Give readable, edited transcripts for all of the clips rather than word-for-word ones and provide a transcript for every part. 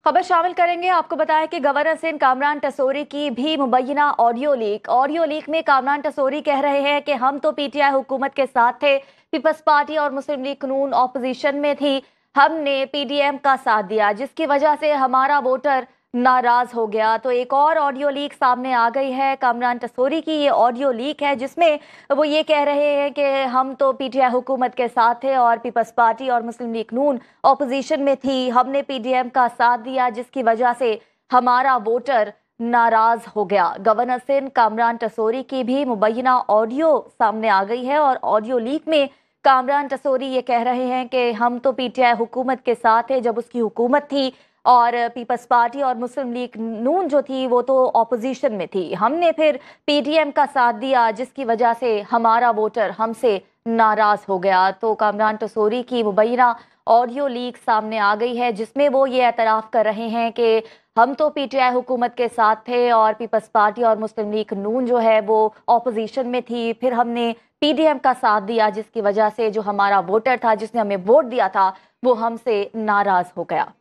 खबर शामिल करेंगे। आपको बताएं कि गवर्नर सिंध कामरान टसोरी की भी मुबैना ऑडियो लीक में कामरान टसोरी कह रहे हैं कि हम तो पीटीआई हुकूमत के साथ थे, पीपल्स पार्टी और मुस्लिम लीग नून ऑपोजिशन में थी, हमने पीडीएम का साथ दिया जिसकी वजह से हमारा वोटर नाराज हो गया। तो एक और ऑडियो लीक सामने आ गई है, कामरान टसोरी की ये ऑडियो लीक है जिसमें वो ये कह रहे हैं कि हम तो पीटीआई हुकूमत के साथ थे और पीपल्स पार्टी और मुस्लिम लीग नून ऑपोजिशन में थी, हमने पीडीएम का साथ दिया जिसकी वजह से हमारा वोटर नाराज हो गया। गवर्नर सिंध कामरान टसोरी की भी मुबैना ऑडियो सामने आ गई है और ऑडियो लीक में कामरान टसोरी ये कह रहे हैं कि हम तो पीटीआई हुकूमत के साथ थे जब उसकी हुकूमत थी और पीपल्स पार्टी और मुस्लिम लीग नून जो थी वो तो ऑपोजिशन में थी, हमने फिर पीडीएम का साथ दिया जिसकी वजह से हमारा वोटर हमसे नाराज हो गया। तो कामरान टसोरी की मुबैना ऑडियो लीक सामने आ गई है जिसमें वो ये एतराफ़ कर रहे हैं कि हम तो पीटीआई हुकूमत के साथ थे और पीपल्स पार्टी और मुस्लिम लीग नून जो है वो ऑपोजिशन में थी, फिर हमने पीडीएम का साथ दिया जिसकी वजह से जो हमारा वोटर था जिसने हमें वोट दिया था वो हमसे नाराज हो गया।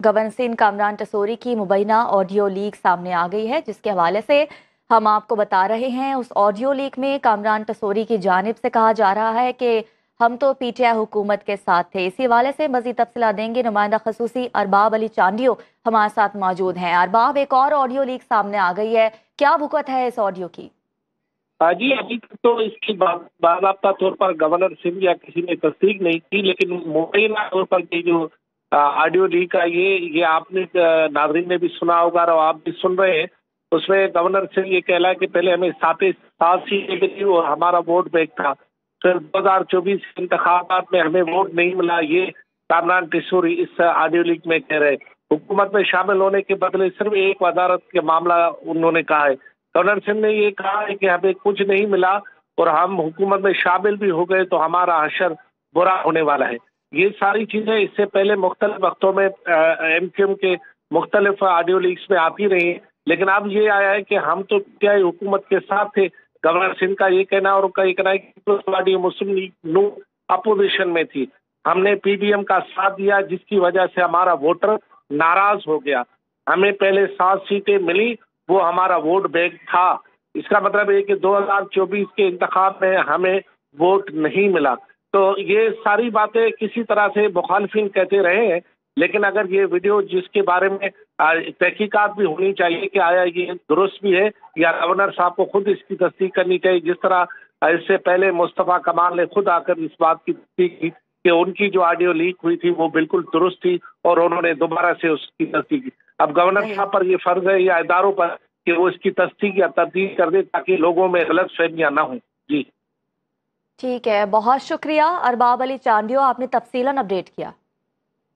गवर्नर सिंध कामरान टसोरी की मुबैना ऑडियो लीक सामने आ गई है जिसके हवाले से हम आपको बता रहे हैं। उस ऑडियो लीक में कामरान टसोरी की जानिब से कहा जा रहा है कि हम तो पीटीआई हुकूमत के साथ थे। इसी हवाले से मज़ीद तफसीलात देंगे नुमाइंदा खसूसी अरबाब अली चांडियो हमारे साथ मौजूद हैं। अरबाब, एक और ऑडियो लीक सामने आ गई है, क्या वक़्त है इस ऑडियो की? जी, अभी तक तो इसकी बाकायदा तौर पर गवर्नर सिंध या किसी ने तस्दीक नहीं की, लेकिन मुबैना तौर पर ये जो ऑडियो लीक है ये आपने नाज़रीन ने भी सुना होगा और आप भी सुन रहे हैं। उसमें गवर्नर सिंह ये कहला है कि पहले हमें सात सीटें मिली और हमारा वोट बैंक था, फिर 2024 के इंतखाबात में हमें वोट नहीं मिला। ये कामरान टसोरी इस ऑडियो लीक में कह रहे। हुकूमत में शामिल होने के बदले सिर्फ एक वजारत के मामला उन्होंने कहा है। गवर्नर सिंह ने ये कहा है कि हमें कुछ नहीं मिला और हम हुकूमत में शामिल भी हो गए तो हमारा हशर बुरा होने वाला है। ये सारी चीजें इससे पहले मुख्तलिफ वक्तों में एमक्यूएम के मुख्तलिफ ऑडियो लीक्स में आती रही हैं, लेकिन अब ये आया है कि हम तो पीटीआई हुकूमत के साथ थे। गवर्नर सिंह का ये कहना और उनका ये कहना है कि पीपल्स पार्टी मुस्लिम लीग नून अपोजिशन में थी, हमने पीडीएम का साथ दिया जिसकी वजह से हमारा वोटर नाराज हो गया। हमें पहले 7 सीटें मिली, वो हमारा वोट बैंक था। इसका मतलब है कि 2024 के इंतखाब में हमें वोट नहीं मिला। तो ये सारी बातें किसी तरह से मुखालफिन कहते रहे हैं, लेकिन अगर ये वीडियो जिसके बारे में तहकीकात भी होनी चाहिए कि आया ये दुरुस्त भी है या गवर्नर साहब को खुद इसकी तस्दीक करनी चाहिए, जिस तरह इससे पहले मुस्तफ़ा कमाल ने खुद आकर इस बात की तस्दीक की कि उनकी जो ऑडियो लीक हुई थी वो बिल्कुल दुरुस्त थी और उन्होंने दोबारा से उसकी तस्दीक की। अब गवर्नर साहब पर ये फर्ज है या इदारों पर कि वो इसकी तस्दीक या तब्दील कर दे ताकि लोगों में गलत फहमियां ना हों। जी ठीक है, बहुत शुक्रिया अरबाब अली चांडियो, आपने तफसीलन अपडेट किया।